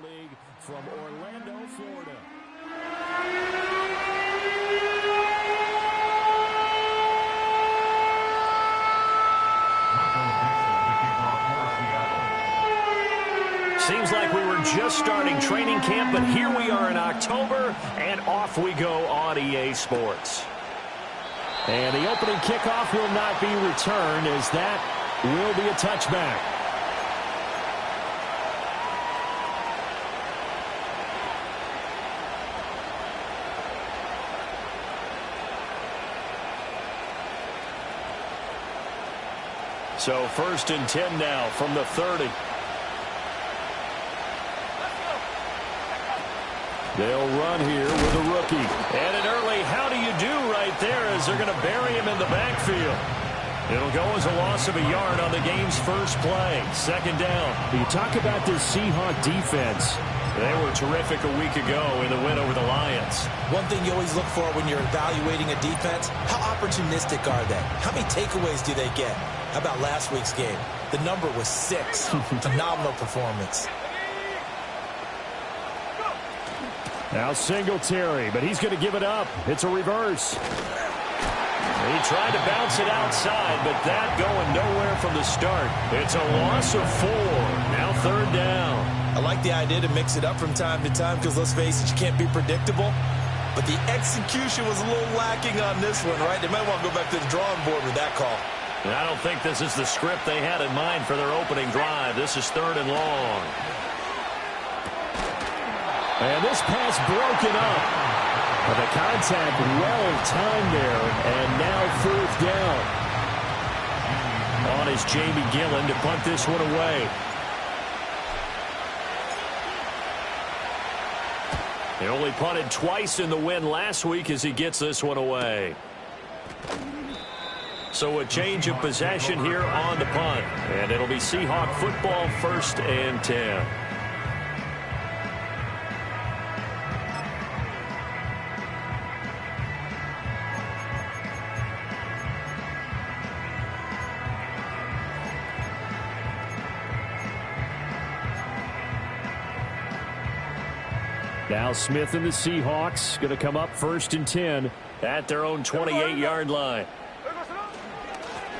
League from Orlando, Florida. Seems like we were just starting training camp, but here we are in October, and off we go on EA Sports. And the opening kickoff will not be returned, as that will be a touchback. So 1st and 10 now from the 30. They'll run here with a rookie. And an early how do you do right there as they're going to bury him in the backfield. It'll go as a loss of a yard on the game's first play. 2nd down. You talk about this Seahawk defense. They were terrific a week ago in the win over the Lions. One thing you always look for when you're evaluating a defense, how opportunistic are they? How many takeaways do they get? How about last week's game? The number was 6. Phenomenal performance. Now Singletary, but he's going to give it up. It's a reverse. He tried to bounce it outside, but that going nowhere from the start. It's a loss of 4. Now 3rd down. I like the idea to mix it up from time to time because, let's face it, you can't be predictable. But the execution was a little lacking on this one, right? They might want to go back to the drawing board with that call. And I don't think this is the script they had in mind for their opening drive. This is 3rd and long. And this pass broken up. But the contact well timed there, and now 4th down. On is Jamie Gillen to punt this one away. He only punted twice in the win last week as he gets this one away. So a change of possession here on the punt. And it'll be Seahawk football, 1st and 10. Now Smith and the Seahawks going to come up 1st and 10 at their own 28-yard line.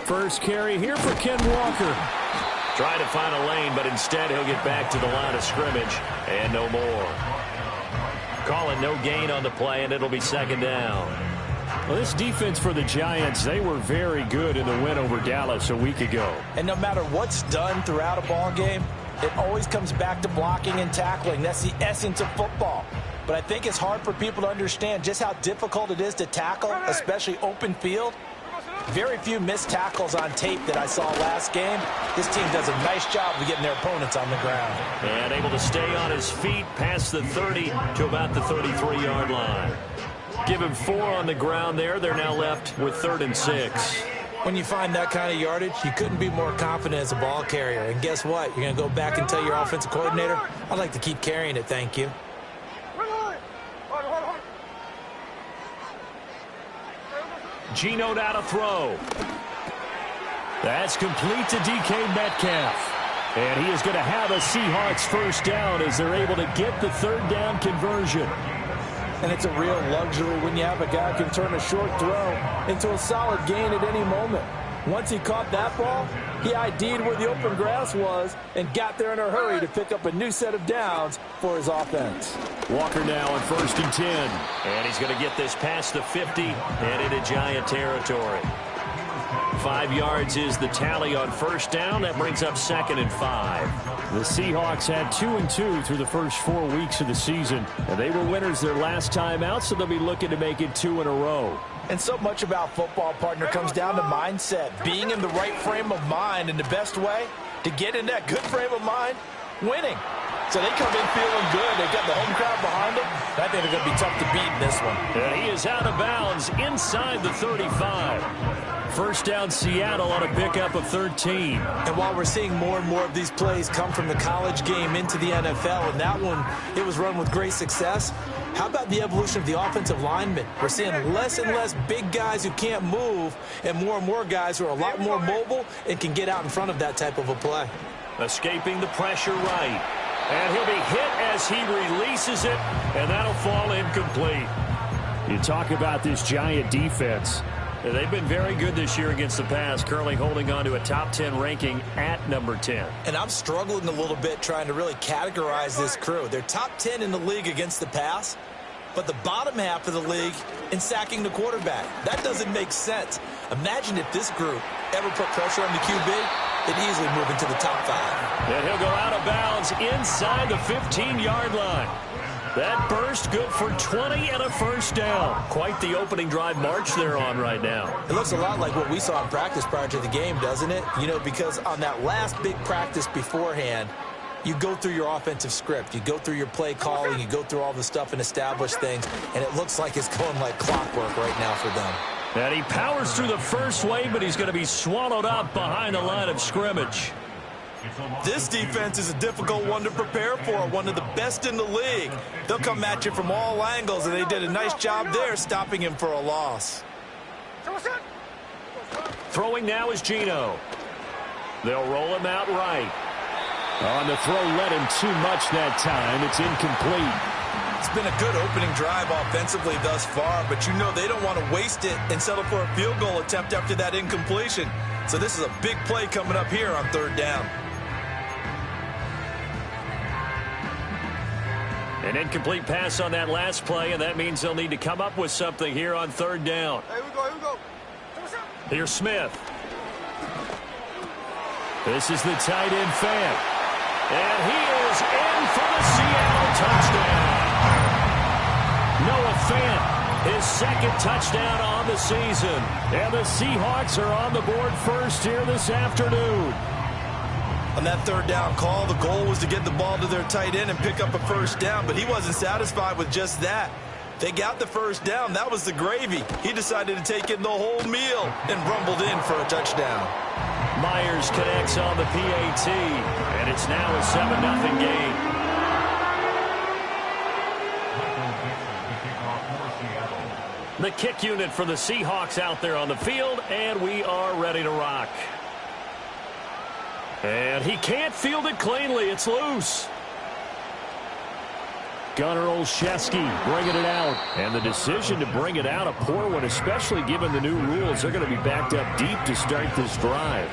First carry here for Ken Walker. Trying to find a lane, but instead he'll get back to the line of scrimmage and no more. Calling no gain on the play, and it'll be 2nd down. Well, this defense for the Giants, they were very good in the win over Dallas a week ago. And no matter what's done throughout a ball game, it always comes back to blocking and tackling. That's the essence of football. But I think it's hard for people to understand just how difficult it is to tackle, especially open field. Very few missed tackles on tape that I saw last game. This team does a nice job of getting their opponents on the ground. And able to stay on his feet past the 30 to about the 33-yard line. Give him 4 on the ground there. They're now left with 3rd and 6. When you find that kind of yardage, you couldn't be more confident as a ball carrier. And guess what? You're going to go back and tell your offensive coordinator, I'd like to keep carrying it, thank you. Geno now to throw. That's complete to DK Metcalf. And he is going to have a Seahawks 1st down as they're able to get the 3rd down conversion. And it's a real luxury when you have a guy who can turn a short throw into a solid gain at any moment. Once he caught that ball, he ID'd where the open grass was and got there in a hurry to pick up a new set of downs for his offense. Walker now on 1st and 10. And he's going to get this past the 50 and into Giant territory. 5 yards is the tally on 1st down. That brings up 2nd and 5. The Seahawks had 2-2 through the first 4 weeks of the season. And they were winners their last time out, so they'll be looking to make it 2 in a row. And so much about football, partner, comes down to mindset. Being in the right frame of mind, and the best way to get in that good frame of mind, winning. So they come in feeling good. They've got the home crowd behind them. I think they're going to be tough to beat in this one. And he is out of bounds inside the 35. 1st down Seattle on a pickup of 13. And while we're seeing more and more of these plays come from the college game into the NFL, and that one, it was run with great success, how about the evolution of the offensive linemen? We're seeing less and less big guys who can't move and more guys who are a lot more mobile and can get out in front of that type of a play. Escaping the pressure right. And he'll be hit as he releases it, and that'll fall incomplete. You talk about this Giant defense. They've been very good this year against the pass, currently holding on to a top 10 ranking at number 10. And I'm struggling a little bit trying to really categorize this crew. They're top 10 in the league against the pass, but the bottom half of the league in sacking the quarterback. That doesn't make sense. Imagine if this group ever put pressure on the QB, they'd easily move into the top 5. And he'll go out of bounds inside the 15-yard line. That burst good for 20 and a first down. Quite the opening drive march they're on right now. It looks a lot like what we saw in practice prior to the game, doesn't it? You know, because on that last big practice beforehand, you go through your offensive script. You go through your play calling. You go through all the stuff and establish things. And it looks like it's going like clockwork right now for them. And he powers through the first wave, but he's going to be swallowed up behind the line of scrimmage. This defense is a difficult one to prepare for, one of the best in the league. They'll come at you from all angles, and they did a nice job there stopping him for a loss. Throwing now is Geno. They'll roll him out right. On the throw, led him too much that time. It's incomplete. It's been a good opening drive offensively thus far, but you know they don't want to waste it and settle for a field goal attempt after that incompletion. So this is a big play coming up here on third down. An incomplete pass on that last play, and that means they'll need to come up with something here on third down. Here we go. Here's Smith. This is the tight end Fant. And he is in for the Seattle touchdown. Noah Fant, his second touchdown on the season. And the Seahawks are on the board first here this afternoon. On that third down call, the goal was to get the ball to their tight end and pick up a first down, but he wasn't satisfied with just that. They got the first down. That was the gravy. He decided to take in the whole meal and rumbled in for a touchdown. Myers connects on the PAT, and it's now a 7-0 game. The kick unit for the Seahawks out there on the field, and we are ready to rock. And he can't field it cleanly. It's loose. Gunnar Olszewski bringing it out. And the decision to bring it out, a poor one, especially given the new rules. They're going to be backed up deep to start this drive.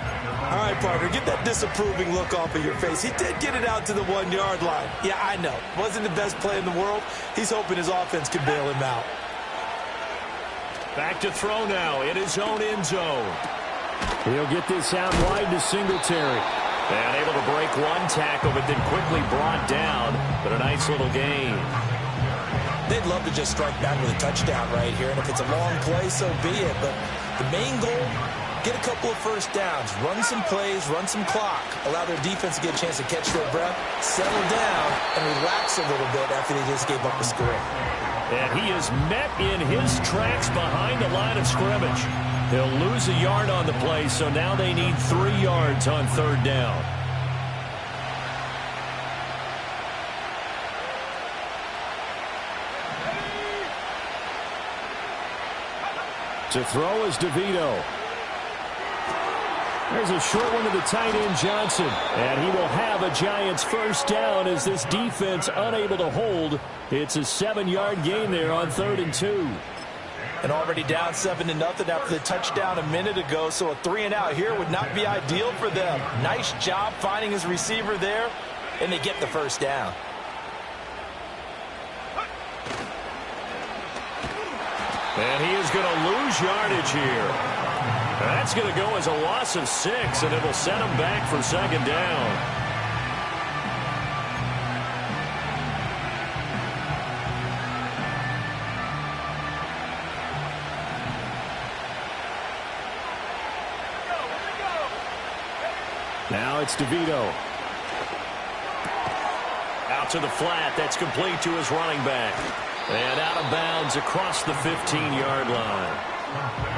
All right, partner, get that disapproving look off of your face. He did get it out to the 1-yard line. Yeah, I know. Wasn't the best play in the world. He's hoping his offense can bail him out. Back to throw now in his own end zone. He'll get this out wide to Singletary. And able to break one tackle, but then quickly brought down. But a nice little gain. They'd love to just strike back with a touchdown right here. And if it's a long play, so be it. But the main goal, get a couple of first downs. Run some plays, run some clock. Allow their defense to get a chance to catch their breath, settle down, and relax a little bit after they just gave up a score. And he is met in his tracks behind the line of scrimmage. He'll lose a yard on the play, so now they need 3 yards on third down. To throw is DeVito. There's a short one to the tight end, Johnson. And he will have a Giants first down as this defense unable to hold. It's a 7-yard gain there on 3rd and 2. And already down 7-0 after the touchdown a minute ago, so a 3-and-out here would not be ideal for them. Nice job finding his receiver there, and they get the first down. And he is going to lose yardage here. That's going to go as a loss of 6, and it'll set him back for second down. Now it's DeVito. Out to the flat. That's complete to his running back. And out of bounds across the 15-yard line.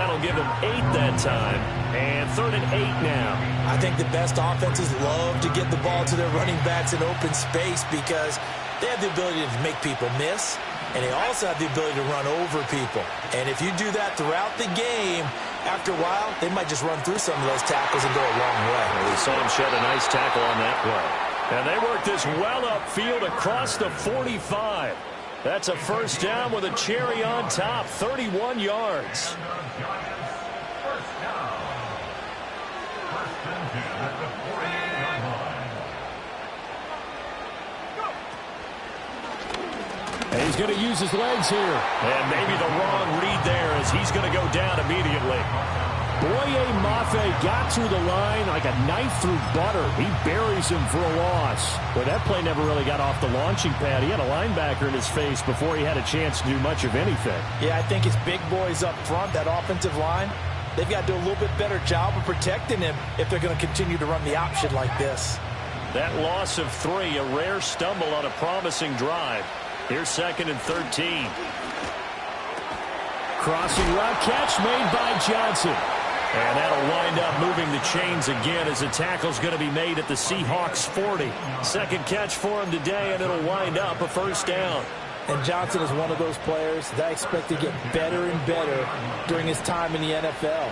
That'll give him 8 that time. And 3rd and 8 now. I think the best offenses love to get the ball to their running backs in open space because they have the ability to make people miss, and they also have the ability to run over people. And if you do that throughout the game, after a while, they might just run through some of those tackles and go a long way. We saw him shed a nice tackle on that play. And they work this well upfield across the 45. That's a first down with a cherry on top, 31 yards. And he's going to use his legs here. And maybe the wrong read there as he's going to go down immediately. Boye Mafe got through the line like a knife through butter. He buries him for a loss. But that play never really got off the launching pad. He had a linebacker in his face before he had a chance to do much of anything. Yeah, I think his big boys up front, that offensive line, they've got to do a little bit better job of protecting him if they're going to continue to run the option like this. That loss of 3, a rare stumble on a promising drive. Here's 2nd and 13. Crossing route catch made by Johnson. And that'll wind up moving the chains again as the tackle's going to be made at the Seahawks 40. Second catch for him today, and it'll wind up a first down. And Johnson is one of those players that I expect to get better and better during his time in the NFL.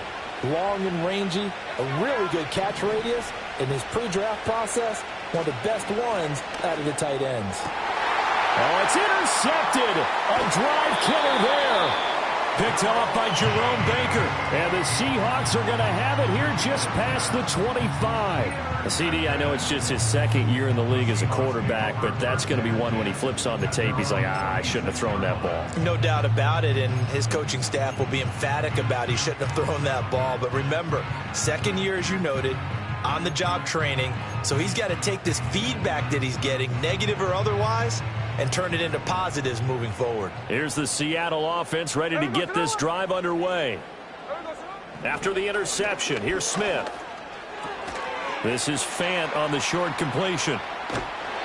Long and rangy, a really good catch radius, in his pre-draft process, one of the best ones out of the tight ends. Oh, it's intercepted. A drive killer there. Picked off by Jerome Baker. And the Seahawks are going to have it here just past the 25. CD, I know it's just his 2nd year in the league as a quarterback, but that's going to be one when he flips on the tape. He's like, I shouldn't have thrown that ball. No doubt about it, and his coaching staff will be emphatic about he shouldn't have thrown that ball. But remember, 2nd year, as you noted, on-the-job training, so he's got to take this feedback that he's getting, negative or otherwise, and turn it into positives moving forward. Here's the Seattle offense ready to get this drive underway. After the interception, here's Smith. This is Fant on the short completion.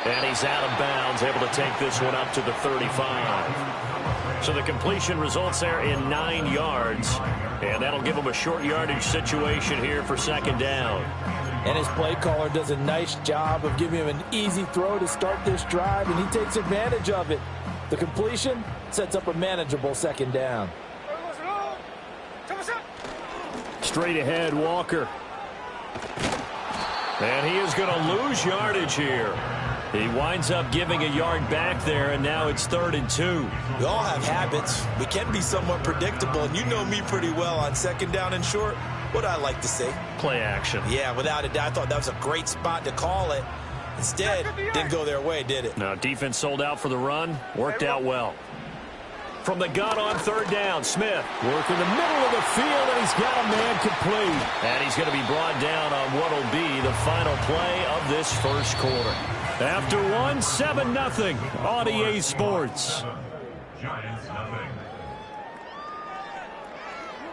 And he's out of bounds, able to take this one up to the 35. So the completion results there in 9 yards. And that'll give him a short yardage situation here for 2nd down. And his play caller does a nice job of giving him an easy throw to start this drive, and he takes advantage of it. The completion sets up a manageable 2nd down. Straight ahead, Walker. And he is going to lose yardage here. He winds up giving a yard back there, and now it's 3rd and 2. We all have habits. We can be somewhat predictable, and you know me pretty well on 2nd down and short. What do I like to say? Play action. Yeah, without a doubt. I thought that was a great spot to call it. Instead, didn't go their way, did it? No, defense sold out for the run. Worked out well. From the gun on 3rd down, Smith working the middle of the field, and he's got a man complete. And he's going to be brought down on what will be the final play of this first quarter. After one, 7-0 on EA Sports.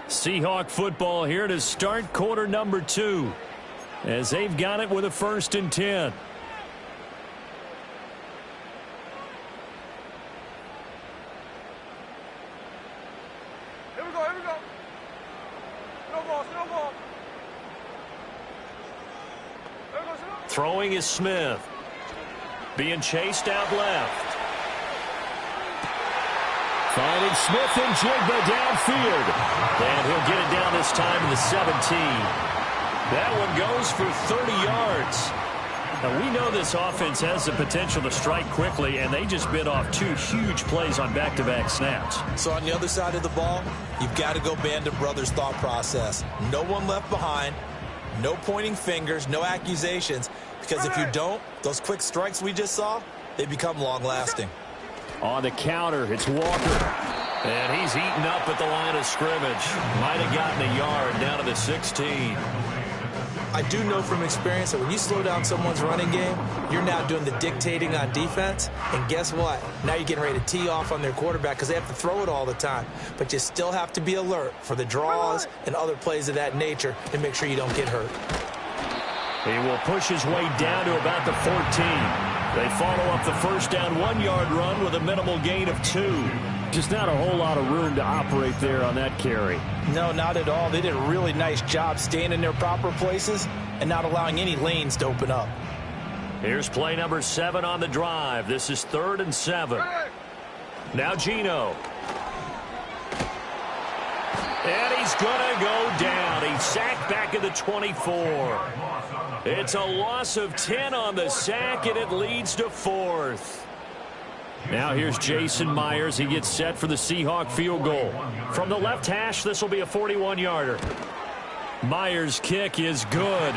Seahawk football here to start quarter number 2 as they've got it with a 1st and 10. Here we go, here we go. No ball, no ball. There we go, Throwing is Smith. Being chased out left. Finding Smith and Jigba downfield. And he'll get it down this time to the 17. That one goes for 30 yards. Now, we know this offense has the potential to strike quickly, and they just bit off 2 huge plays on back-to-back snaps. So on the other side of the ball, you've got to go Band of Brothers thought process. No one left behind. No pointing fingers, no accusations. Because if you don't, those quick strikes we just saw, they become long-lasting. On the counter, it's Walker. And he's eaten up at the line of scrimmage. Might have gotten a yard down to the 16. I do know from experience that when you slow down someone's running game, you're now doing the dictating on defense. And guess what? Now you're getting ready to tee off on their quarterback because they have to throw it all the time. But you still have to be alert for the draws and other plays of that nature to make sure you don't get hurt. He will push his way down to about the 14. They follow up the first down 1-yard run with a minimal gain of 2. Just not a whole lot of room to operate there on that carry. No, not at all. They did a really nice job staying in their proper places and not allowing any lanes to open up. Here's play number 7 on the drive. This is 3rd and 7. Now Gino. And he's going to go down. He's sacked back at the 24. It's a loss of 10 on the sack, and it leads to 4th. Now here's Jason Myers. He gets set for the Seahawk field goal. From the left hash, this will be a 41-yarder. Myers' kick is good.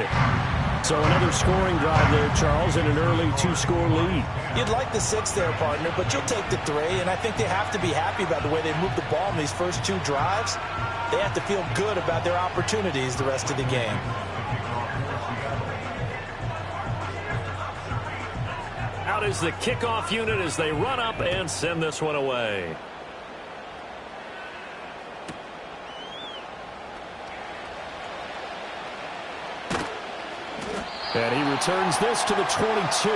So another scoring drive there, Charles, and an early 2-score lead. You'd like the 6 there, partner, but you'll take the 3, and I think they have to be happy about the way they moved the ball in these first 2 drives. They have to feel good about their opportunities the rest of the game. Out is the kickoff unit as they run up and send this one away. And he returns this to the 22.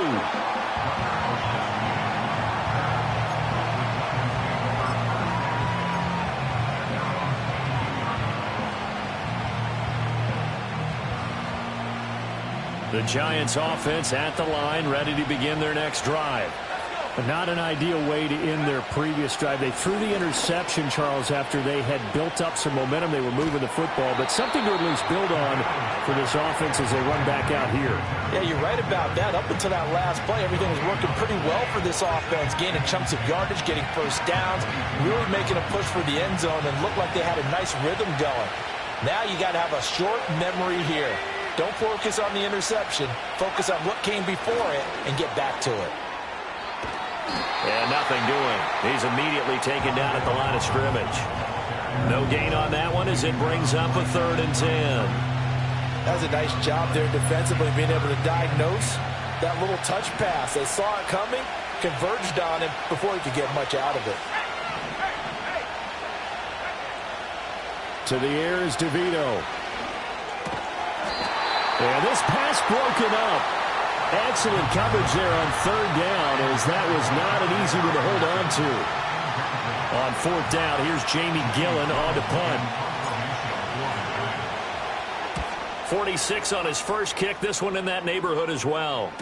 The Giants offense at the line, ready to begin their next drive. Not an ideal way to end their previous drive. They threw the interception, Charles, after they had built up some momentum. They were moving the football, but something to at least build on for this offense as they run back out here. Yeah, you're right about that. Up until that last play, everything was working pretty well for this offense, gaining chunks of yardage, getting first downs, really making a push for the end zone, and looked like they had a nice rhythm going. Now you got to have a short memory here. Don't focus on the interception. Focus on what came before it and get back to it. And nothing doing. He's immediately taken down at the line of scrimmage. No gain on that one as it brings up a 3rd and 10. That was a nice job there defensively, being able to diagnose that little touch pass. They saw it coming, converged on him before he could get much out of it. To the air is DeVito. And this pass broken up. Excellent coverage there on 3rd down, as that was not an easy one to hold on to. On 4th down, here's Jamie Gillen on to punt. 46 on his first kick. This one in that neighborhood as well.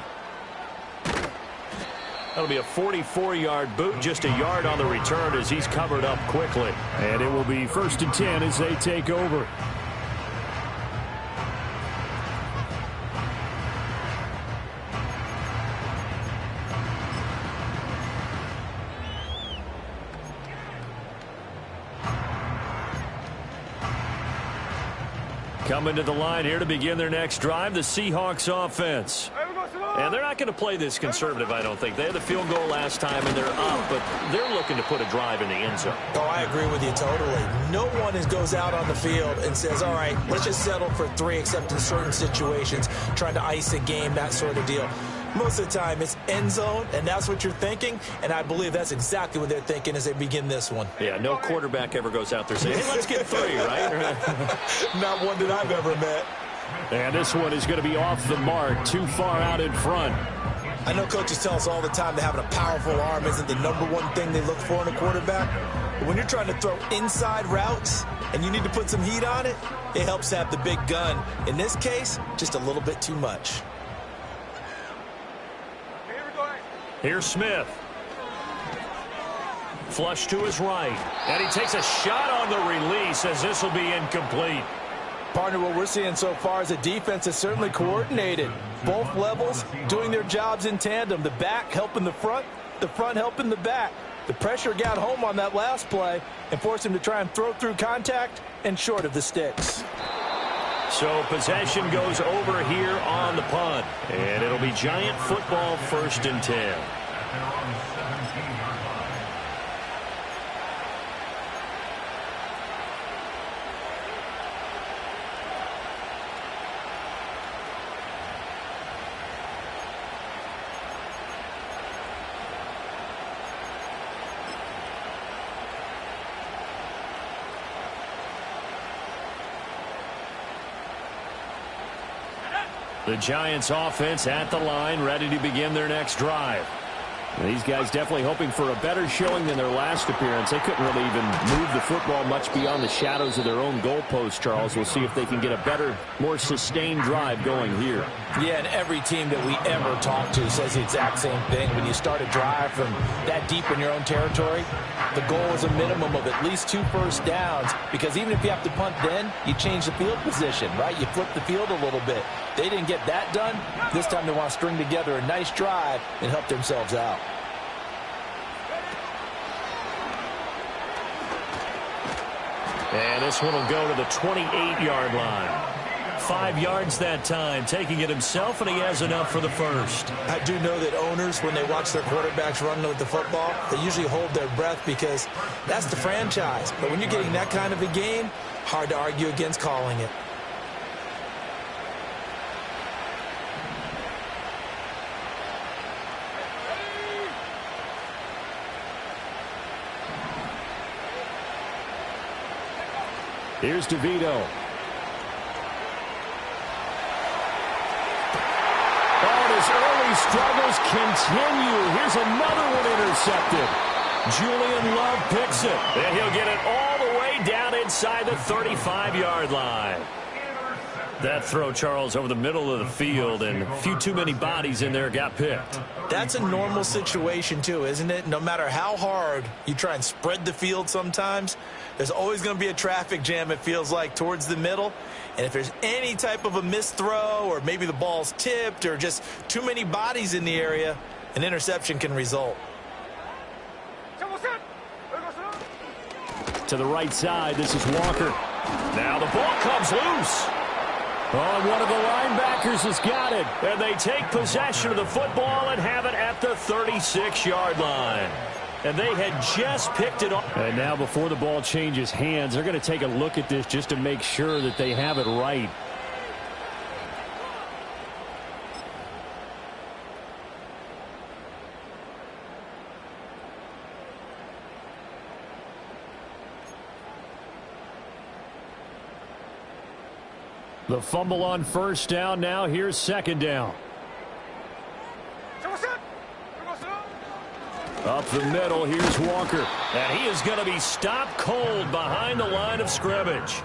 That'll be a 44-yard boot, just a yard on the return as he's covered up quickly. And it will be 1st and 10 as they take over. Coming to the line here to begin their next drive, the Seahawks offense. And they're not going to play this conservative, I don't think. They had the field goal last time, and they're up, but they're looking to put a drive in the end zone. Oh, I agree with you totally. No one goes out on the field and says, all right, let's just settle for 3, except in certain situations, trying to ice a game, that sort of deal. Most of the time, it's end zone, and that's what you're thinking, and I believe that's exactly what they're thinking as they begin this one. Yeah, no quarterback ever goes out there saying, hey, let's get 3, right? Not one that I've ever met. And this one is going to be off the mark, too far out in front. I know coaches tell us all the time that having a powerful arm isn't the #1 thing they look for in a quarterback. But when you're trying to throw inside routes and you need to put some heat on it, it helps to have the big gun. In this case, just a little bit too much. Here's Smith. Flush to his right. And he takes a shot on the release as this will be incomplete. Partner, what we're seeing so far is the defense is certainly coordinated. Both levels doing their jobs in tandem. The back helping the front helping the back. The pressure got home on that last play and forced him to try and throw through contact and short of the sticks. So possession goes over here on the punt. And it'll be Giant football, 1st and 10. The Giants offense at the line, ready to begin their next drive. These guys definitely hoping for a better showing than their last appearance. They couldn't really even move the football much beyond the shadows of their own goalpost, Charles. We'll see if they can get a better, more sustained drive going here. Yeah, and every team that we ever talk to says the exact same thing. When you start a drive from that deep in your own territory, the goal is a minimum of at least 2 first downs, because even if you have to punt then, you change the field position, right? You flip the field a little bit. They didn't get that done. This time they want to string together a nice drive and help themselves out. And this one will go to the 28-yard line. 5 yards that time, taking it himself, and he has enough for the first. I do know that owners, when they watch their quarterbacks run with the football, they usually hold their breath because that's the franchise. But when you're getting that kind of a game, hard to argue against calling it. Here's DeVito. His early struggles continue. Here's another one intercepted. Julian Love picks it, and he'll get it all the way down inside the 35-yard line. That throw, Charles, over the middle of the field, and a few too many bodies in there got picked. That's a normal situation, too, isn't it? No matter how hard you try and spread the field sometimes, there's always going to be a traffic jam, it feels like, towards the middle. And if there's any type of a missed throw, or maybe the ball's tipped, or just too many bodies in the area, an interception can result. To the right side, this is Walker. Now the ball comes loose. Oh, and one of the linebackers has got it. And they take possession of the football and have it at the 36-yard line. And they had just picked it up. And now before the ball changes hands, they're going to take a look at this just to make sure that they have it right. The fumble on first down. Now here's second down. Up the middle, here's Walker. And he is going to be stopped cold behind the line of scrimmage.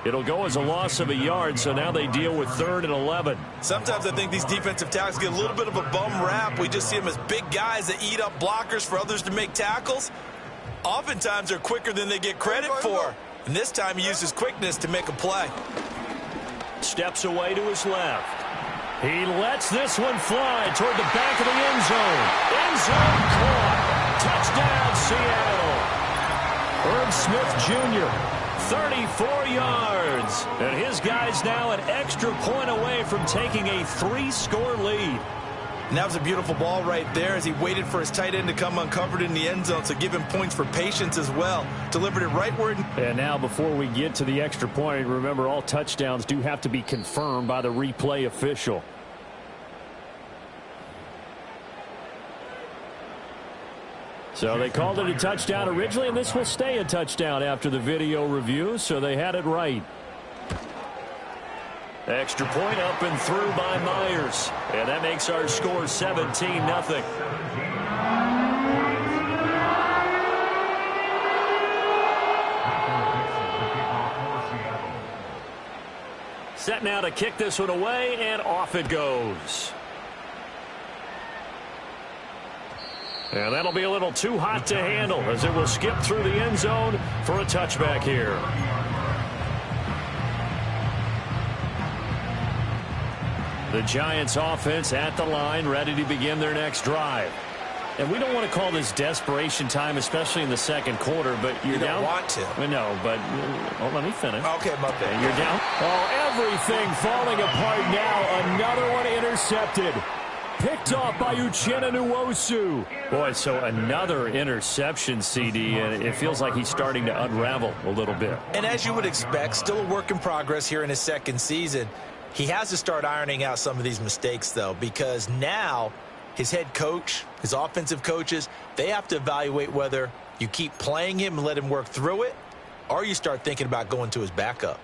It'll go as a loss of a yard, so now they deal with 3rd and 11. Sometimes I think these defensive tackles get a little bit of a bum rap. We just see them as big guys that eat up blockers for others to make tackles. Oftentimes they're quicker than they get credit for. And this time he uses quickness to make a play. Steps away to his left. He lets this one fly toward the back of the end zone. End zone caught. Touchdown, Seattle. Herb Smith Jr., 34 yards. And his guy's now an extra point away from taking a 3-score lead. And that was a beautiful ball right there as he waited for his tight end to come uncovered in the end zone, so give him points for patience as well. Delivered it right where it... And now before we get to the extra point, remember all touchdowns do have to be confirmed by the replay official. So they called it a touchdown originally, and this will stay a touchdown after the video review, so they had it right. Extra point up and through by Myers. And that makes our score 17-0. Set now to kick this one away, and off it goes. And that'll be a little too hot to handle as it will skip through the end zone for a touchback here. The Giants offense at the line, ready to begin their next drive. And we don't want to call this desperation time, especially in the second quarter, but you're down. You don't want to. No, but let me finish. Okay, my bad. And you're down. Oh, everything falling apart now. Another one intercepted. Picked off by Uchenna Nwosu. Boy, so another interception, CD, and it feels like he's starting to unravel a little bit. And as you would expect, still a work in progress here in his second season. He has to start ironing out some of these mistakes, though, because now his head coach, his offensive coaches, they have to evaluate whether you keep playing him and let him work through it, or you start thinking about going to his backup.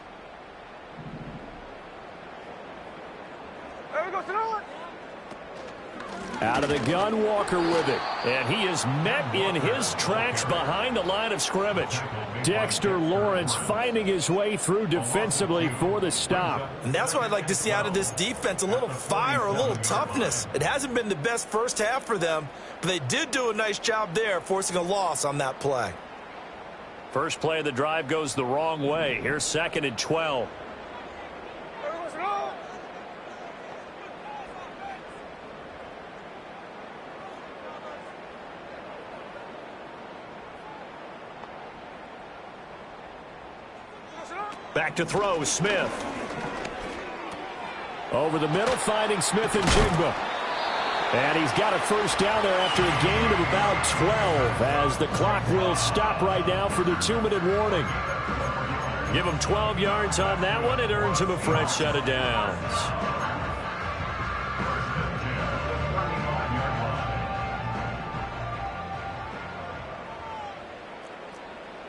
Out of the gun, Walker with it. And he is met in his tracks behind the line of scrimmage. Dexter Lawrence finding his way through defensively for the stop. And that's what I'd like to see out of this defense, a little fire, a little toughness. It hasn't been the best first half for them, but they did do a nice job there, forcing a loss on that play. First play of the drive goes the wrong way. Here's 2nd and 12. Back to throw, Smith. Over the middle, finding Smith and Jigba. And he's got a first down there after a gain of about 12 as the clock will stop right now for the 2-minute warning. Give him 12 yards on that one. It earns him a fresh set of downs.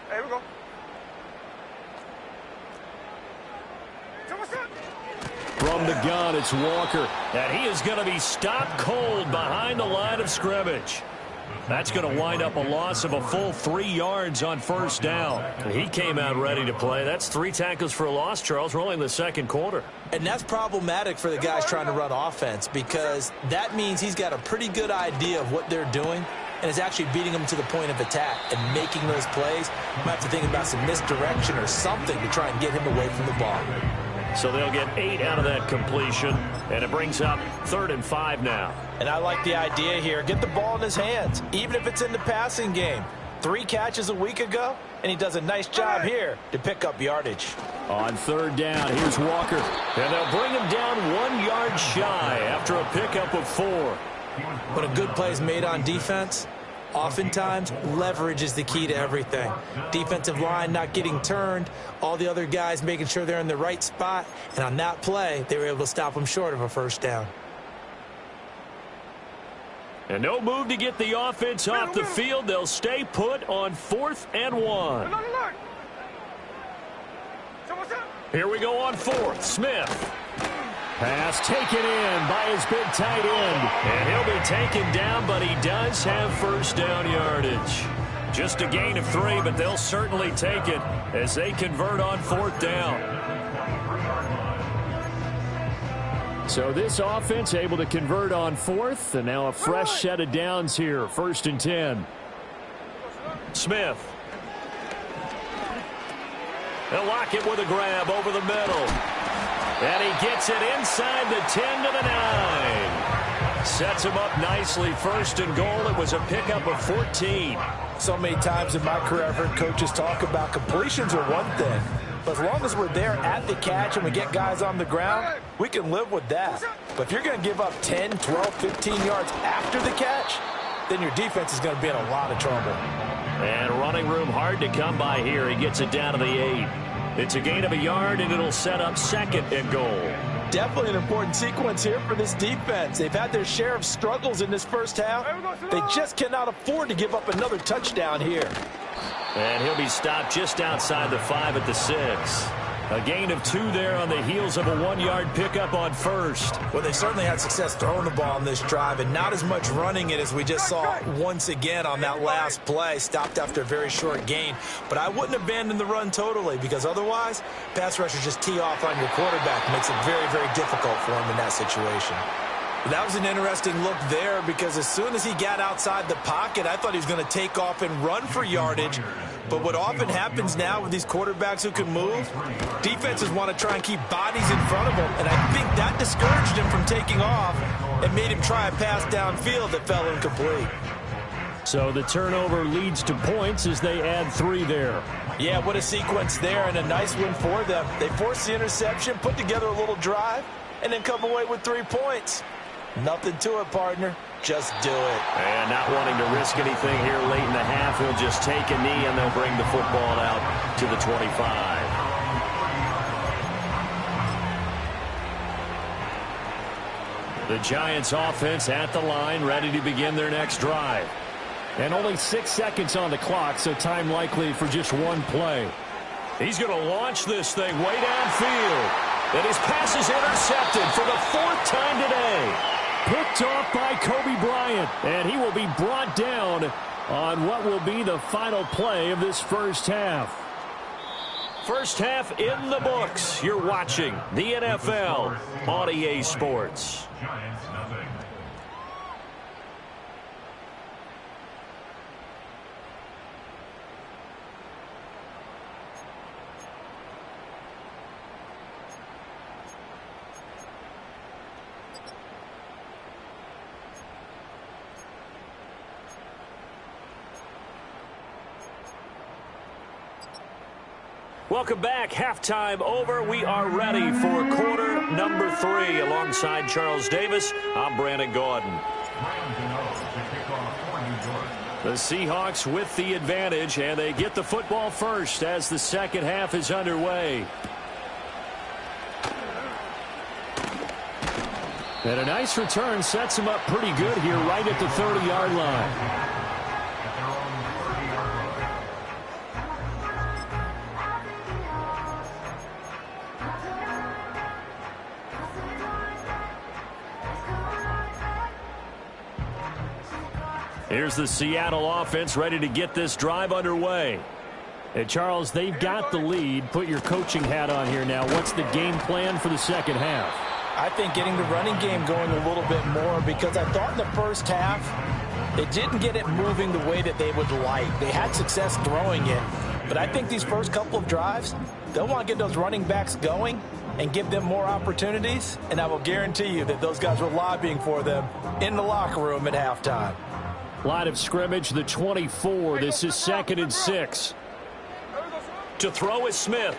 Here we go. From the gun, it's Walker. And he is going to be stopped cold behind the line of scrimmage. That's going to wind up a loss of a full 3 yards on first down. He came out ready to play. That's 3 tackles for a loss, Charles. We're only in the second quarter. And that's problematic for the guys trying to run offense because that means he's got a pretty good idea of what they're doing and is actually beating them to the point of attack and making those plays. You might have to think about some misdirection or something to try and get him away from the ball. So they'll get 8 out of that completion, and it brings up 3rd and 5 now. And I like the idea here. Get the ball in his hands, even if it's in the passing game. 3 catches a week ago, and he does a nice job here to pick up yardage. On 3rd down, here's Walker. And they'll bring him down 1 yard shy after a pickup of 4. When a good play is made on defense, oftentimes leverage is the key to everything. Defensive line not getting turned, all the other guys making sure they're in the right spot, and on that play, they were able to stop them short of a first down. And no move to get the offense off the field. They'll stay put on 4th and 1. Here we go on 4th. Smith. Pass taken in by his big tight end. And he'll be taken down, but he does have first down yardage. Just a gain of 3, but they'll certainly take it as they convert on 4th down. So this offense able to convert on 4th, and now a fresh set of downs here. 1st and 10. Smith. They'll lock it with a grab over the middle. And he gets it inside the 10 to the 9. Sets him up nicely. 1st and goal. It was a pickup of 14. So many times in my career, I've heard coaches talk about completions are one thing. But as long as we're there at the catch and we get guys on the ground, we can live with that. But if you're going to give up 10, 12, 15 yards after the catch, then your defense is going to be in a lot of trouble. And running room hard to come by here. He gets it down to the 8. It's a gain of a yard, and it'll set up 2nd and goal. Definitely an important sequence here for this defense. They've had their share of struggles in this first half. They just cannot afford to give up another touchdown here. And he'll be stopped just outside the 5 at the 6. A gain of 2 there on the heels of a 1-yard pickup on 1st. Well, they certainly had success throwing the ball on this drive and not as much running it as we just saw once again on that last play. Stopped after a very short gain. But I wouldn't abandon the run totally because otherwise, pass rushers just tee off on your quarterback. It makes it very, very difficult for him in that situation. That was an interesting look there because as soon as he got outside the pocket, I thought he was going to take off and run for yardage. But what often happens now with these quarterbacks who can move, defenses want to try and keep bodies in front of them. And I think that discouraged him from taking off and made him try a pass downfield that fell incomplete. So the turnover leads to points as they add 3 there. Yeah, what a sequence there and a nice win for them. They forced the interception, put together a little drive, and then come away with 3 points. Nothing to it, partner. Just do it. And not wanting to risk anything here late in the half, he'll just take a knee and they'll bring the football out to the 25. The Giants offense at the line, ready to begin their next drive. And only 6 seconds on the clock, so time likely for just 1 play. He's going to launch this thing way downfield. And his pass is intercepted for the 4th time today. Picked off by Kobe Bryant, and he will be brought down on what will be the final play of this first half. First half in the books. You're watching the NFL on EA Sports. Welcome back. Halftime over. We are ready for quarter number 3. Alongside Charles Davis, I'm Brandon Gaudin. The Seahawks with the advantage, and they get the football first as the second half is underway. And a nice return sets him up pretty good here right at the 30-yard line. Here's the Seattle offense ready to get this drive underway. And Charles, they've got the lead. Put your coaching hat on here now. What's the game plan for the second half? I think getting the running game going a little bit more, because I thought in the first half it didn't get it moving the way that they would like. They had success throwing it, but I think these first couple of drives, they'll want to get those running backs going and give them more opportunities, and I will guarantee you that those guys were lobbying for them in the locker room at halftime. Line of scrimmage, the 24. This is 2nd and 6. To throw is Smith.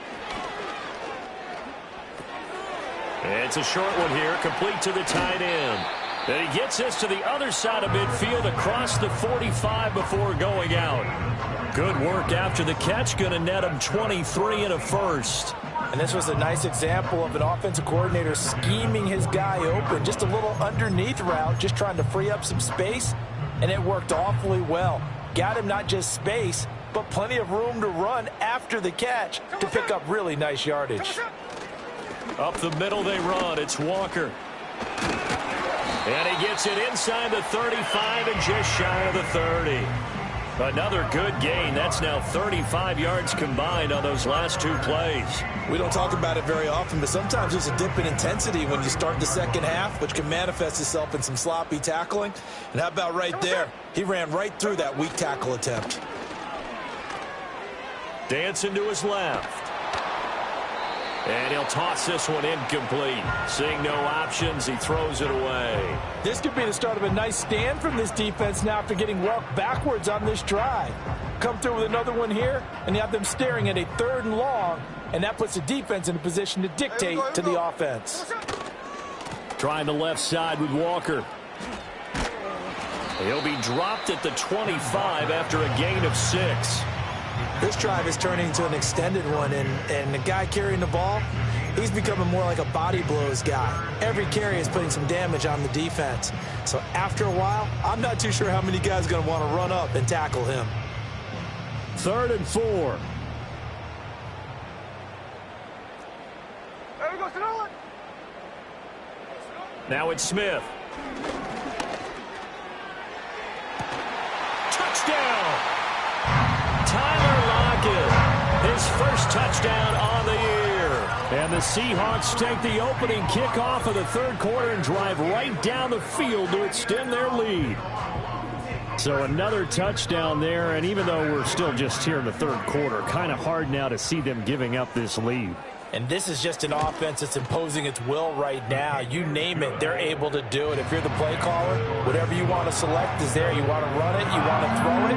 It's a short one here, complete to the tight end. And he gets this to the other side of midfield across the 45 before going out. Good work after the catch, going to net him 23 and a first. And this was a nice example of an offensive coordinator scheming his guy open. Just a little underneath route, just trying to free up some space. And it worked awfully well. Got him not just space, but plenty of room to run after the catch to pick up really nice yardage. Up the middle they run. It's Walker. And he gets it inside the 35 and just shy of the 30. Another good gain. That's now 35 yards combined on those last 2 plays. We don't talk about it very often, but sometimes there's a dip in intensity when you start the second half, which can manifest itself in some sloppy tackling. And how about right there? He ran right through that weak tackle attempt. Dancing to his left. And he'll toss this one incomplete. Seeing no options, he throws it away. This could be the start of a nice stand from this defense now after getting walked backwards on this drive. Come through with another one here, and you have them staring at a 3rd and long, and that puts the defense in a position to dictate to the offense. Trying the left side with Walker. He'll be dropped at the 25 after a gain of 6. This drive is turning into an extended one, and the guy carrying the ball, he's becoming more like a body blows guy. Every carry is putting some damage on the defense. So after a while, I'm not too sure how many guys are going to want to run up and tackle him. 3rd and 4. Now it's Smith. Touchdown! Tyler Lockett, his first touchdown on the year. And the Seahawks take the opening kickoff of the 3rd quarter and drive right down the field to extend their lead. So another touchdown there, and even though we're still just here in the 3rd quarter, kind of hard now to see them giving up this lead. And this is just an offense that's imposing its will right now. You name it, they're able to do it. If you're the play caller, whatever you want to select is there. You want to run it, you want to throw it,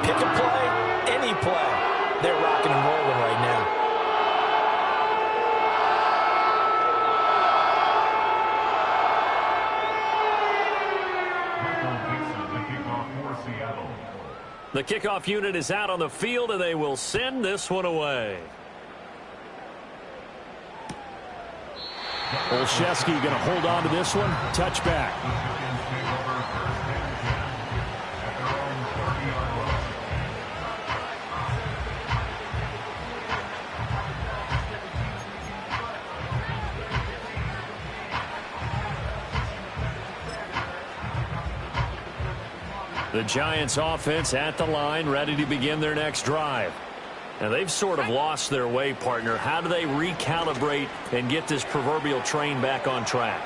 pick a play. Any play, they're rocking and rolling right now. The kickoff unit is out on the field, and they will send this one away. Olszewski going to hold on to this one. Touchback. The Giants offense at the line, ready to begin their next drive. Now, they've sort of lost their way, partner. How do they recalibrate and get this proverbial train back on track?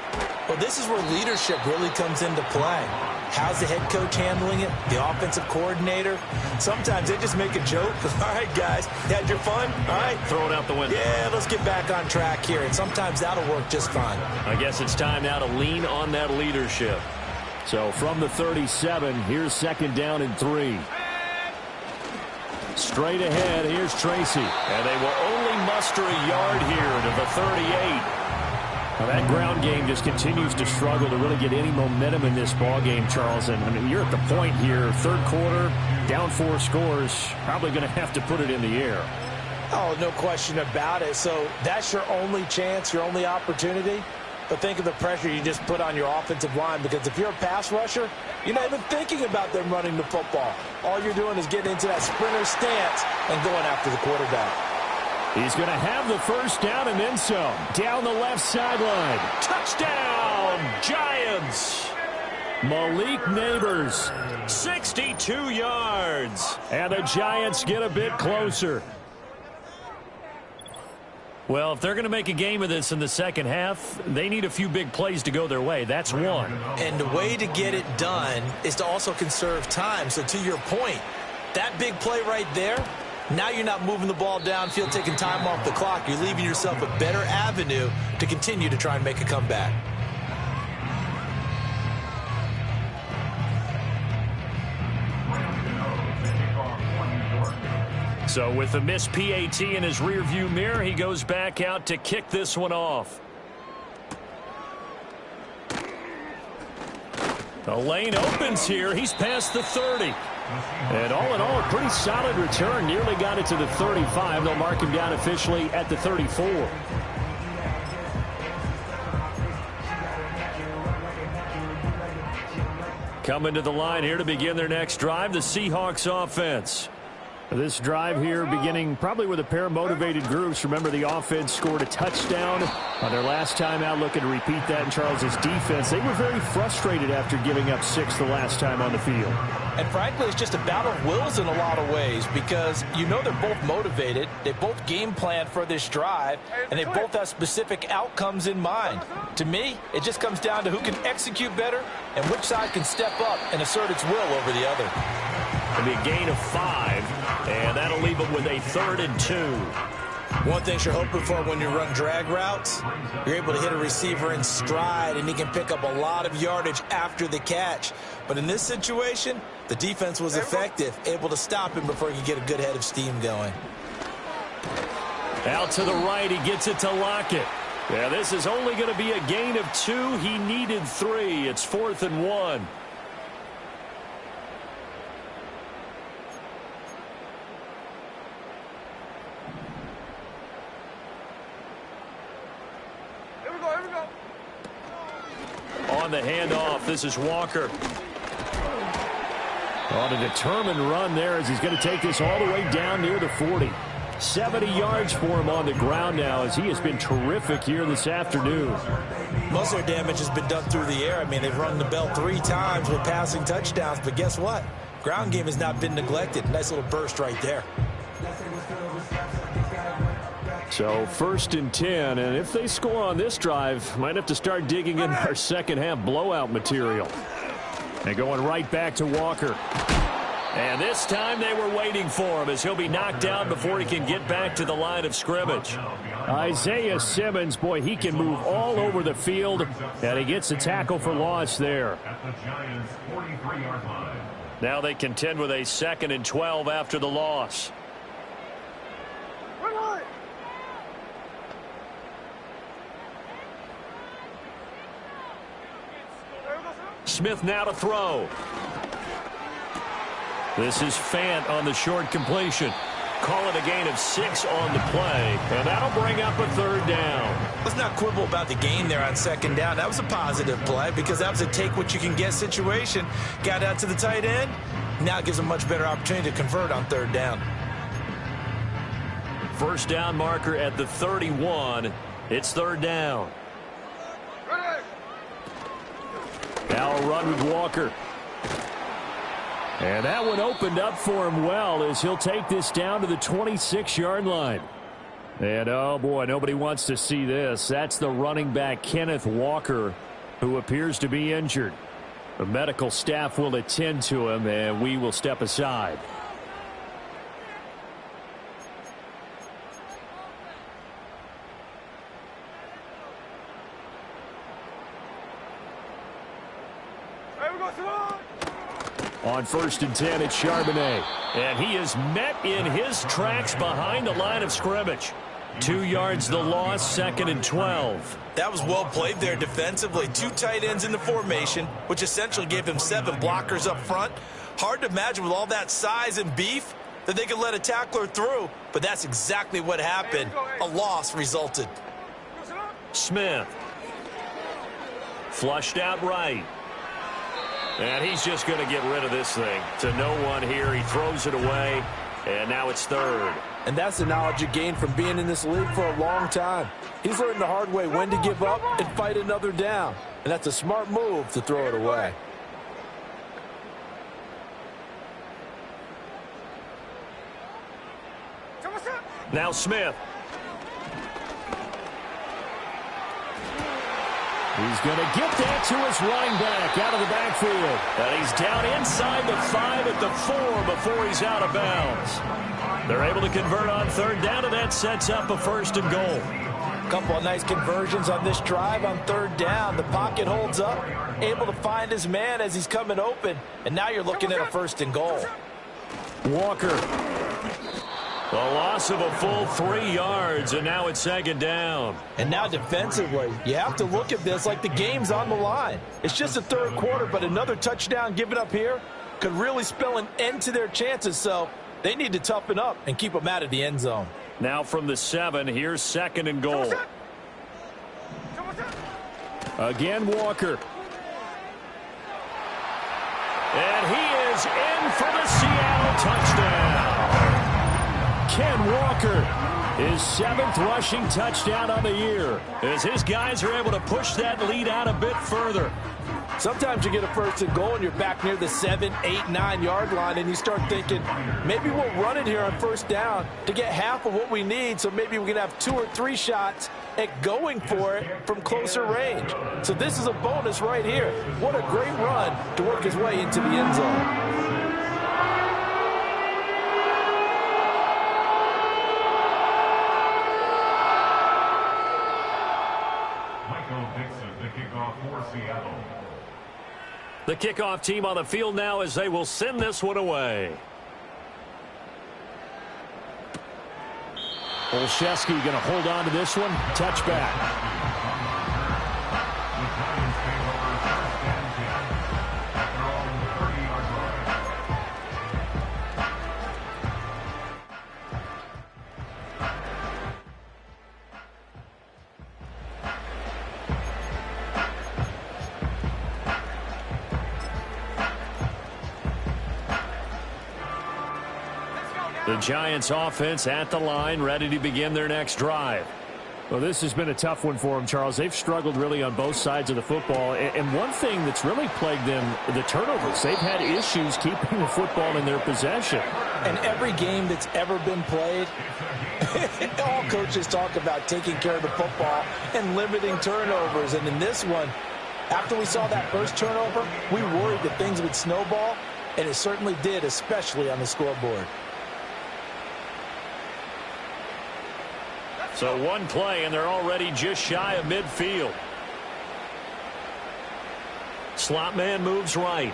Well, this is where leadership really comes into play. How's the head coach handling it? The offensive coordinator? Sometimes they just make a joke. All right, guys, you had your fun? All right. Throw it out the window. Yeah, let's get back on track here. And sometimes that'll work just fine. I guess it's time now to lean on that leadership. So from the 37, here's second down and 3. Straight ahead, here's Tracy. And they will only muster a yard here to the 38. Well, that ground game just continues to struggle to really get any momentum in this ball game, Charles. And I mean, you're at the point here, third quarter, down 4 scores, probably going to have to put it in the air. Oh, no question about it. So that's your only chance, your only opportunity. But think of the pressure you just put on your offensive line, because if you're a pass rusher, you're not even thinking about them running the football. All you're doing is getting into that sprinter stance and going after the quarterback. He's going to have the first down and then some. Down the left sideline. Touchdown, Giants! Malik Neighbors. 62 yards. And the Giants get a bit closer. Well, if they're going to make a game of this in the second half, they need a few big plays to go their way. That's one. And the way to get it done is to also conserve time. So to your point, that big play right there, now you're not moving the ball downfield, taking time off the clock. You're leaving yourself a better avenue to continue to try and make a comeback. So with the missed PAT in his rearview mirror, he goes back out to kick this one off. The lane opens here. He's past the 30. And all in all, a pretty solid return. Nearly got it to the 35. They'll mark him down officially at the 34. Coming to the line here to begin their next drive, the Seahawks offense. This drive here beginning probably with a pair of motivated groups. Remember, the offense scored a touchdown on their last time out, looking to repeat that in Charles's defense. They were very frustrated after giving up 6 the last time on the field. And frankly, it's just a battle of wills in a lot of ways, because you know they're both motivated. They both game plan for this drive, and they both have specific outcomes in mind. To me, it just comes down to who can execute better and which side can step up and assert its will over the other. It'll be a gain of 5, and that'll leave them with a 3rd and 2. One thing you're hoping for when you run drag routes, you're able to hit a receiver in stride, and he can pick up a lot of yardage after the catch. But in this situation, the defense was effective, able to stop him before he could get a good head of steam going. Out to the right, he gets it to Lockett. Yeah, this is only going to be a gain of 2. He needed 3. It's 4th and 1. On the handoff, this is Walker. On a determined run there as he's going to take this all the way down near the 40. 70 yards for him on the ground now, as he has been terrific here this afternoon. Most of their damage has been done through the air. I mean, they've rung the bell 3 times with passing touchdowns, but guess what? Ground game has not been neglected. Nice little burst right there. So 1st and 10, and if they score on this drive, might have to start digging in our second half blowout material. And going right back to Walker. And this time they were waiting for him, as he'll be knocked down before he can get back to the line of scrimmage. Isaiah Simmons, boy, he can move all over the field, and he gets a tackle for loss there. Now they contend with a 2nd and 12 after the loss. Smith now to throw. This is Fant on the short completion. Call it a gain of 6 on the play, and that'll bring up a 3rd down. Let's not quibble about the gain there on 2nd down. That was a positive play, because that was a take-what-you-can-get situation. Got out to the tight end. Now it gives a much better opportunity to convert on 3rd down. First down marker at the 31. It's 3rd down. Now a run with Walker. And that one opened up for him well as he'll take this down to the 26-yard line. And, oh, boy, nobody wants to see this. That's the running back, Kenneth Walker, who appears to be injured. The medical staff will attend to him, and we will step aside. On 1st and 10, it's Charbonnet. And he is met in his tracks behind the line of scrimmage. 2 yards the loss, 2nd and 12. That was well played there defensively. 2 tight ends in the formation, which essentially gave him 7 blockers up front. Hard to imagine with all that size and beef that they could let a tackler through, but that's exactly what happened. A loss resulted. Smith. Flushed out right. And he's just going to get rid of this thing. To no one here. He throws it away. And now it's 3rd. And that's the knowledge you gain from being in this league for a long time. He's learned the hard way when to give up and fight another down. And that's a smart move to throw it away. Now Smith. He's going to get that to his running back out of the backfield. And he's down inside the 5 at the 4 before he's out of bounds. They're able to convert on 3rd down, and that sets up a 1st and goal. A couple of nice conversions on this drive on 3rd down. The pocket holds up, able to find his man as he's coming open. And now you're looking at a 1st and goal. Walker. The loss of a full 3 yards, and now it's 2nd down. And now defensively, you have to look at this like the game's on the line. It's just the 3rd quarter, but another touchdown given up here could really spell an end to their chances. So they need to toughen up and keep them out of the end zone. Now from the 7, here's 2nd and goal. Again, Walker. And he is in for the Seattle touchdown. Ken Walker, his 7th rushing touchdown on the year, as his guys are able to push that lead out a bit further. Sometimes you get a 1st and goal and you're back near the 7, 8, 9 yard line and you start thinking, maybe we'll run it here on 1st down to get half of what we need, so maybe we can have 2 or 3 shots at going for it from closer range. So this is a bonus right here. What a great run to work his way into the end zone. The kickoff team on the field now as they will send this one away. Olszewski going to hold on to this one. Touchback. The Giants offense at the line, ready to begin their next drive. Well, this has been a tough one for them, Charles. They've struggled really on both sides of the football. And one thing that's really plagued them, the turnovers. They've had issues keeping the football in their possession. And every game that's ever been played, all coaches talk about taking care of the football and limiting turnovers. And in this one, after we saw that first turnover, we worried that things would snowball, and it certainly did, especially on the scoreboard. So one play, and they're already just shy of midfield. Slot man moves right.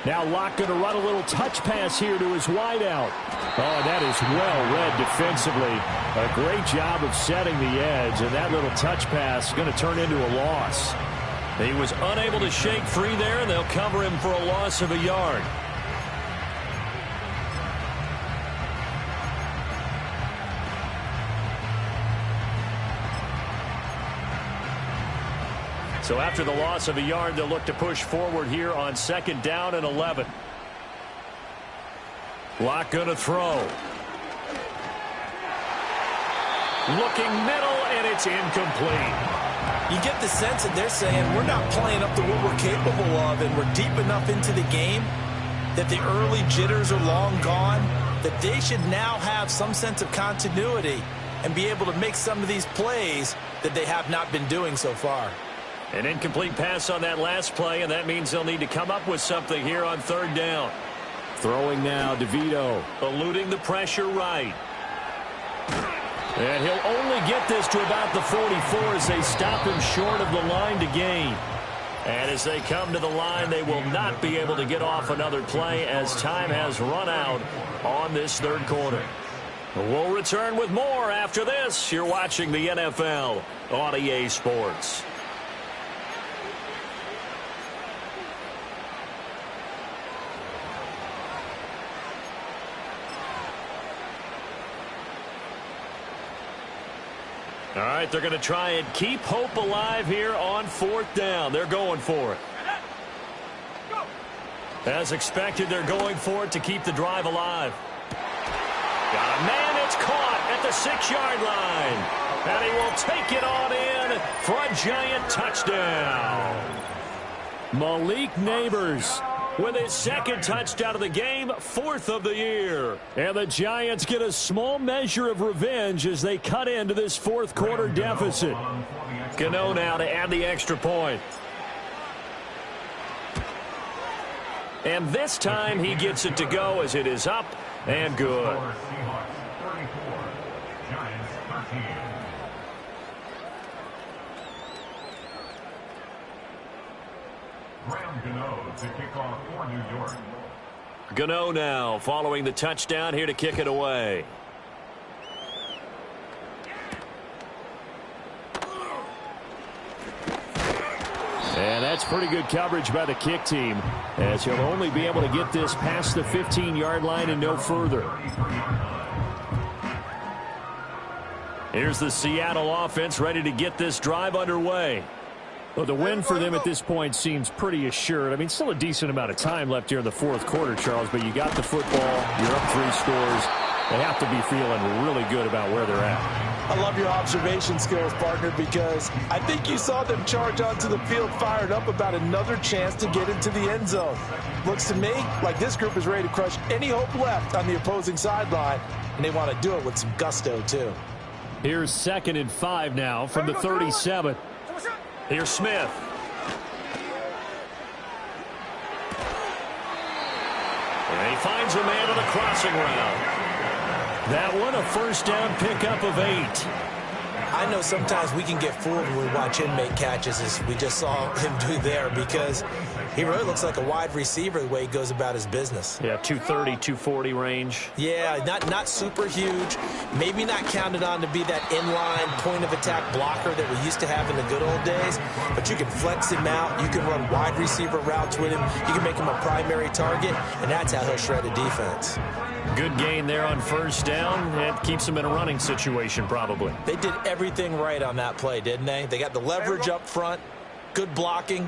Now Locke going to run a little touch pass here to his wideout. Oh, that is well read defensively. A great job of setting the edge, and that little touch pass is going to turn into a loss. He was unable to shake free there, and they'll cover him for a loss of a yard. So after the loss of a yard, they'll look to push forward here on 2nd down and 11. Locke going to throw. Looking middle, and it's incomplete. You get the sense that they're saying we're not playing up to what we're capable of, and we're deep enough into the game that the early jitters are long gone, that they should now have some sense of continuity and be able to make some of these plays that they have not been doing so far. An incomplete pass on that last play, and that means they'll need to come up with something here on third down. Throwing now, DeVito. Eluding the pressure right. And he'll only get this to about the 44 as they stop him short of the line to gain. And as they come to the line, they will not be able to get off another play as time has run out on this third quarter. We'll return with more after this. You're watching the NFL on EA Sports. All right, they're going to try and keep hope alive here on fourth down. They're going for it. As expected, they're going for it to keep the drive alive. Got a man, it's caught at the 6-yard line. And he will take it on in for a giant touchdown. Malik Neighbors With his second touchdown of the game, 4th of the year. And the Giants get a small measure of revenge as they cut into this fourth quarter deficit. Gano now to add the extra point. And this time he gets it to go as it is up and good. To kick off for New York. Gano now following the touchdown here to kick it away. And that's pretty good coverage by the kick team, as he'll only be able to get this past the 15-yard line and no further. Here's the Seattle offense ready to get this drive underway. Well, the win for them at this point seems pretty assured. I mean, still a decent amount of time left here in the fourth quarter, Charles, but you got the football, you're up 3 scores. They have to be feeling really good about where they're at. I love your observation skills, partner, because I think you saw them charge onto the field fired up about another chance to get into the end zone. Looks to me like this group is ready to crush any hope left on the opposing sideline, and they want to do it with some gusto, too. Here's 2nd and 5 now from the 37. Here's Smith. And he finds a man on the crossing route. That one a first down pickup of 8. I know sometimes we can get fooled when we watch him make catches, as we just saw him do there, because he really looks like a wide receiver the way he goes about his business. Yeah, 230, 240 range. Yeah, not super huge. Maybe not counted on to be that inline point-of-attack blocker that we used to have in the good old days, but you can flex him out. You can run wide receiver routes with him. You can make him a primary target, and that's how he'll shred a defense. Good gain there on first down. It keeps him in a running situation, probably. They did everything right on that play, didn't they? They got the leverage up front, good blocking,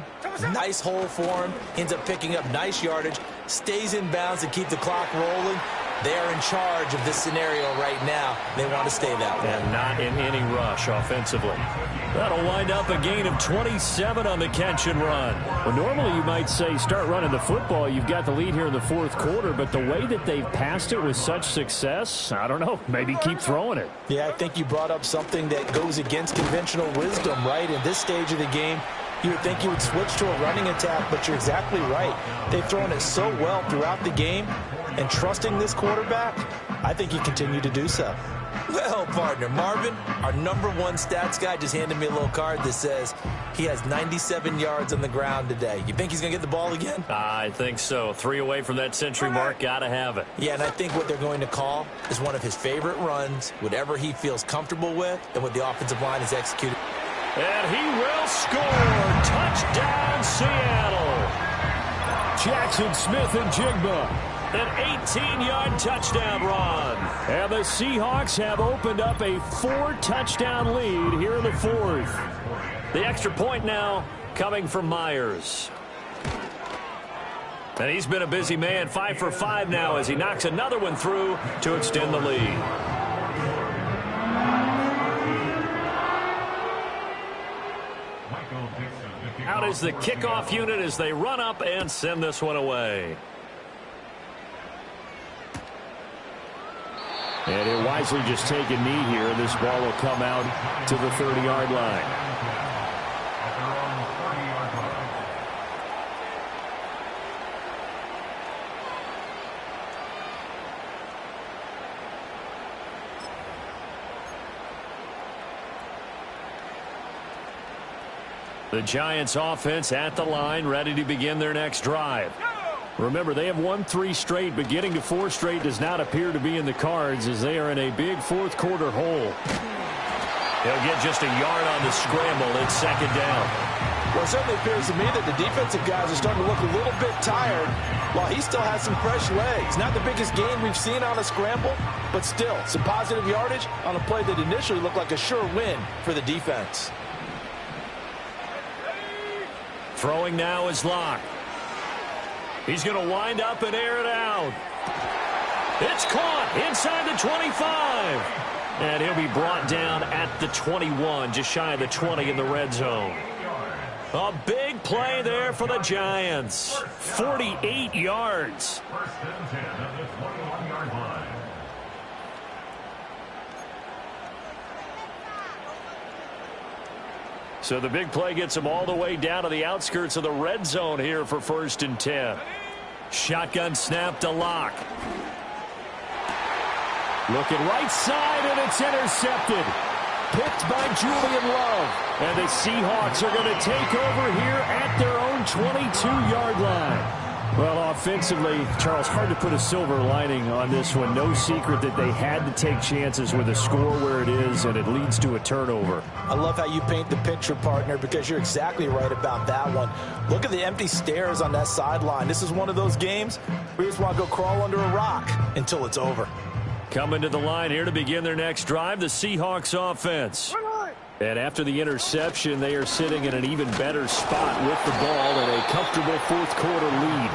nice hole for him, ends up picking up nice yardage, stays in bounds to keep the clock rolling. They are in charge of this scenario right now. They want to stay that way. And not in any rush offensively. That'll wind up a gain of 27 on the catch and run. Well, normally you might say start running the football. You've got the lead here in the fourth quarter, but the way that they've passed it with such success, I don't know, maybe keep throwing it. Yeah, I think you brought up something that goes against conventional wisdom, right? In this stage of the game, you would think you would switch to a running attack, but you're exactly right. They've thrown it so well throughout the game, and trusting this quarterback, I think you continue to do so. Well, partner, Marvin, our #1 stats guy, just handed me a little card that says he has 97 yards on the ground today. You think he's going to get the ball again? I think so. 3 away from that century mark. Got to have it. Yeah, and I think what they're going to call is one of his favorite runs, whatever he feels comfortable with, and what the offensive line has executed. And he will score. Touchdown, Seattle. Jackson Smith and Jigba. An 18-yard touchdown run. And the Seahawks have opened up a 4-touchdown lead here in the fourth. The extra point now coming from Myers. And he's been a busy man. 5 for 5 now as he knocks another one through to extend the lead. Out is the kickoff unit as they run up and send this one away. And he'll wisely just take a knee here, and this ball will come out to the 30-yard line. The Giants offense at the line, ready to begin their next drive. Remember, they have won 3 straight, but getting to 4 straight does not appear to be in the cards as they are in a big fourth-quarter hole. He'll get just a yard on the scramble. It's second down. Well, it certainly appears to me that the defensive guys are starting to look a little bit tired while he still has some fresh legs. Not the biggest gain we've seen on a scramble, but still some positive yardage on a play that initially looked like a sure win for the defense. Throwing now is Locke. He's going to wind up and air it out. It's caught inside the 25. And he'll be brought down at the 21, just shy of the 20 in the red zone. A big play there for the Giants. 48 yards. First and 10 at the 21-yard line. So the big play gets him all the way down to the outskirts of the red zone here for first and 10. Shotgun snap to Locke. Looking right side, and it's intercepted. Picked by Julian Love. And the Seahawks are going to take over here at their own 22-yard line. Well, offensively, Charles, hard to put a silver lining on this one. No secret that they had to take chances with a score where it is, and it leads to a turnover. I love how you paint the picture, partner, because you're exactly right about that one. Look at the empty stairs on that sideline. This is one of those games where you just want to go crawl under a rock until it's over. Coming to the line here to begin their next drive, the Seahawks offense. And after the interception, they are sitting in an even better spot with the ball and a comfortable fourth-quarter lead.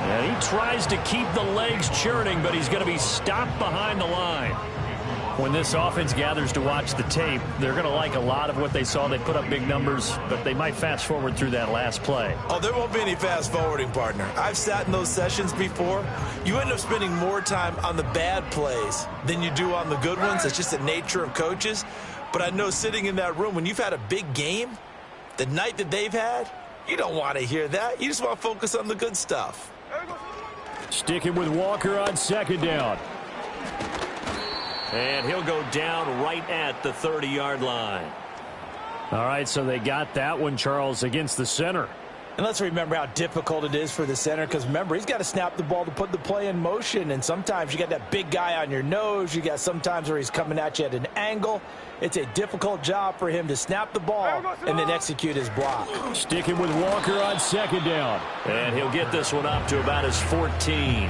And he tries to keep the legs churning, but he's going to be stopped behind the line. When this offense gathers to watch the tape, they're going to like a lot of what they saw. They put up big numbers, but they might fast-forward through that last play. Oh, there won't be any fast-forwarding, partner. I've sat in those sessions before. You end up spending more time on the bad plays than you do on the good ones. It's just the nature of coaches. But I know sitting in that room, when you've had a big game, the night that they've had, you don't want to hear that. You just want to focus on the good stuff. Sticking with Walker on second down. And he'll go down right at the 30-yard line. All right, so they got that one, Charles, against the center. And let's remember how difficult it is for the center, because remember, he's got to snap the ball to put the play in motion, and sometimes you got that big guy on your nose. You got sometimes where he's coming at you at an angle. It's a difficult job for him to snap the ball and then execute his block. Sticking with Walker on second down. And he'll get this one up to about his 14.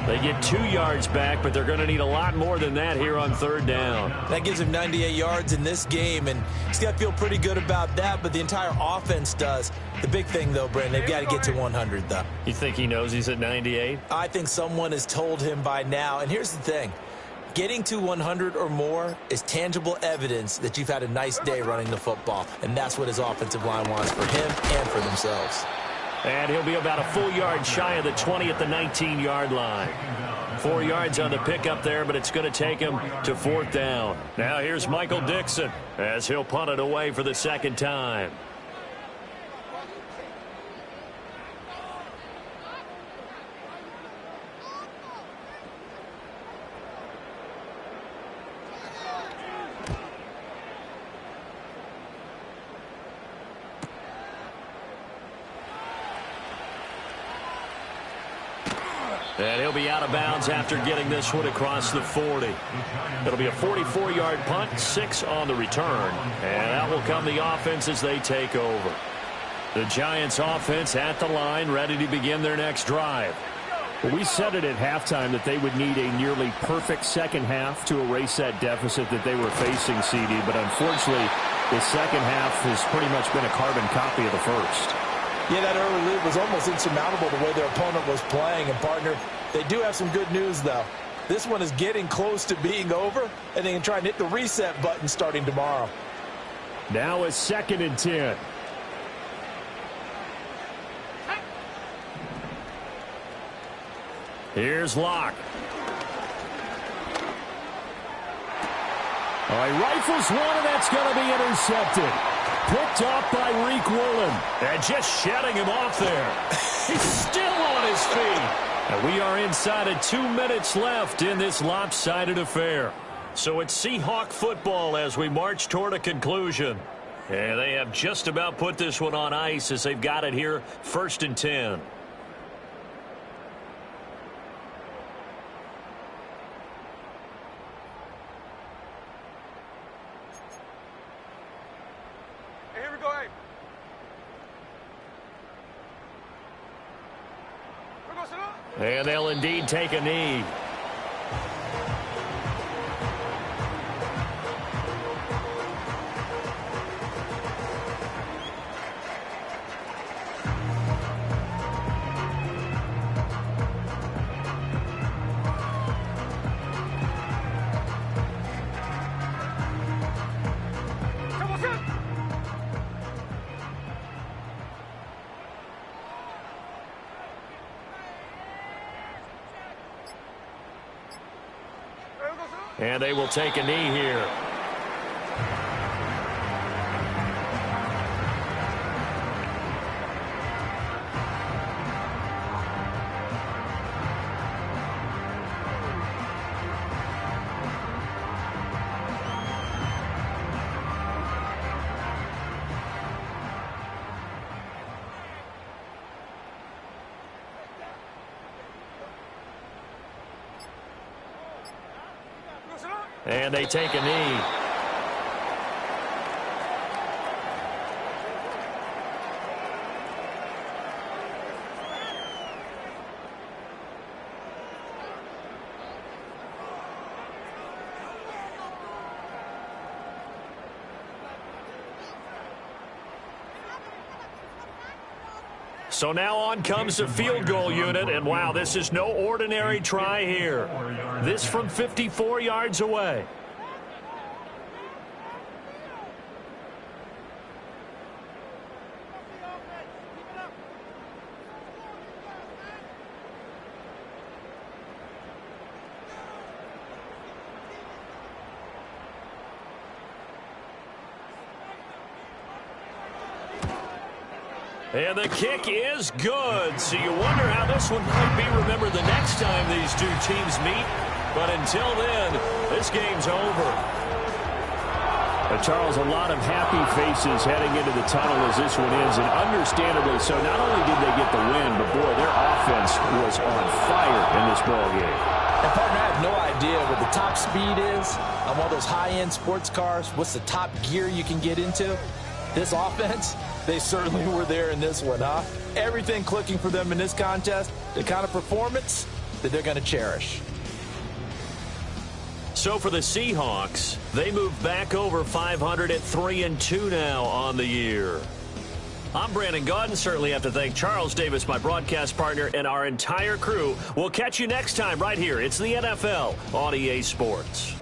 They get 2 yards back, but they're going to need a lot more than that here on third down. That gives him 98 yards in this game, and he's got to feel pretty good about that, but the entire offense does. The big thing, though, Brandon, they've got to get to 100, though. You think he knows he's at 98? I think someone has told him by now, and here's the thing. Getting to 100 or more is tangible evidence that you've had a nice day running the football, and that's what his offensive line wants for him and for themselves. And he'll be about a full yard shy of the 20 at the 19-yard line. 4 yards on the pickup there, but it's going to take him to fourth down. Now here's Michael Dixon as he'll punt it away for the second time. And he'll be out of bounds after getting this one across the 40. It'll be a 44-yard punt, 6 on the return. And that will come the offense as they take over. The Giants offense at the line, ready to begin their next drive. Well, we said it at halftime that they would need a nearly perfect second half to erase that deficit that they were facing, CD. But unfortunately, the second half has pretty much been a carbon copy of the first. Yeah, that early lead was almost insurmountable the way their opponent was playing. And, partner, they do have some good news, though. This one is getting close to being over, and they can try and hit the reset button starting tomorrow. Now it's 2nd and 10. Here's Locke. Oh, he rifles one, and that's going to be intercepted. Picked off by Reek Woolen. And just shutting him off there. He's still on his feet. And we are inside of 2 minutes left in this lopsided affair. So it's Seahawk football as we march toward a conclusion. And they have just about put this one on ice as they've got it here, 1st and 10. Hey, here we go, hey. Here we go, sit up. And they'll indeed take a knee. Come on, sit. Hey, here we go, sit up. And they will take a knee here. Here we go, sit up. And they take a knee. So now on comes the field goal unit, and wow, this is no ordinary try here. This from 54 yards away. And the kick is good. So you wonder how this one might be remembered the next time these two teams meet. But until then, this game's over. Charles, a lot of happy faces heading into the tunnel as this one ends, and understandably so. Not only did they get the win, but boy, their offense was on fire in this ballgame. And partner, I have no idea what the top speed is on one of those high-end sports cars. What's the top gear you can get into? This offense, they certainly were there in this one, huh? Everything clicking for them in this contest, the kind of performance that they're going to cherish. So for the Seahawks, they move back over 500 at 3-2 now on the year. I'm Brandon Gaudin. Certainly have to thank Charles Davis, my broadcast partner, and our entire crew. We'll catch you next time right here. It's the NFL on EA Sports.